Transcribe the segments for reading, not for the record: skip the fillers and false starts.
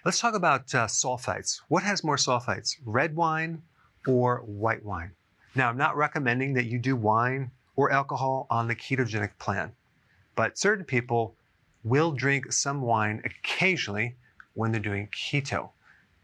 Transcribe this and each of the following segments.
Let's talk about sulfites. What has more sulfites, red wine or white wine? Now, I'm not recommending that you do wine or alcohol on the ketogenic plan, but certain people will drink some wine occasionally when they're doing keto.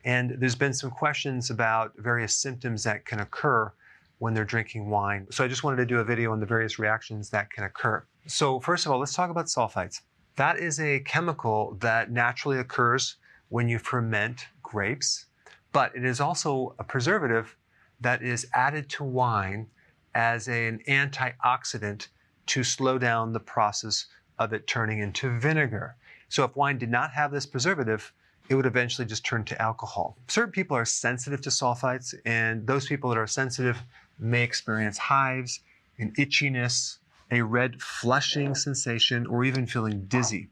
And there's been some questions about various symptoms that can occur when they're drinking wine. So I just wanted to do a video on the various reactions that can occur. So first of all, let's talk about sulfites. That is a chemical that naturally occurs when you ferment grapes, but it is also a preservative that is added to wine as an antioxidant to slow down the process of it turning into vinegar. So if wine did not have this preservative, it would eventually just turn to alcohol. Certain people are sensitive to sulfites, and those people that are sensitive may experience hives, an itchiness, a red flushing sensation, or even feeling dizzy.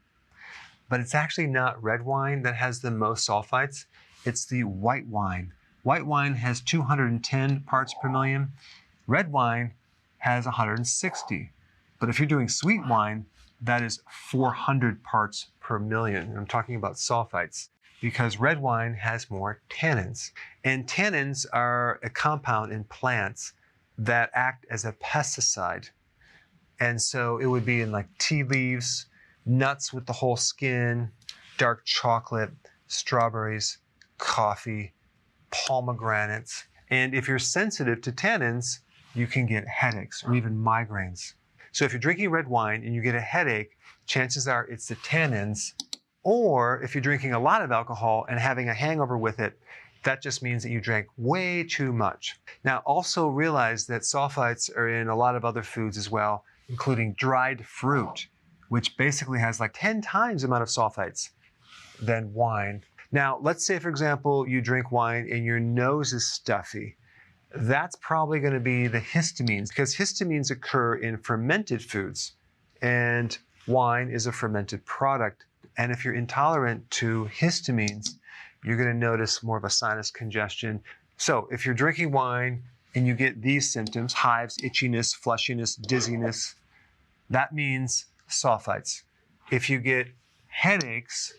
But it's actually not red wine that has the most sulfites, it's the white wine. White wine has 210 parts per million. Red wine has 160. But if you're doing sweet wine, that is 400 parts per million. And I'm talking about sulfites because red wine has more tannins. And tannins are a compound in plants that act as a pesticide. And so it would be in like tea leaves, nuts with the whole skin, dark chocolate, strawberries, coffee, pomegranates. And if you're sensitive to tannins, you can get headaches or even migraines. So if you're drinking red wine and you get a headache, chances are it's the tannins. Or if you're drinking a lot of alcohol and having a hangover with it, that just means that you drank way too much. Now also realize that sulfites are in a lot of other foods as well, including dried fruit, which basically has like 10 times the amount of sulfites than wine. Now, let's say, for example, you drink wine and your nose is stuffy. That's probably going to be the histamines, because histamines occur in fermented foods, and wine is a fermented product. And if you're intolerant to histamines, you're going to notice more of a sinus congestion. So if you're drinking wine and you get these symptoms, hives, itchiness, flushiness, dizziness, that means sulfites. If you get headaches,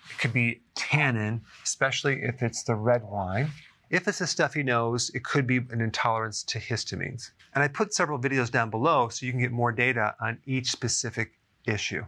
it could be tannin, especially if it's the red wine. If it's a stuffy nose, it could be an intolerance to histamines. And I put several videos down below so you can get more data on each specific issue.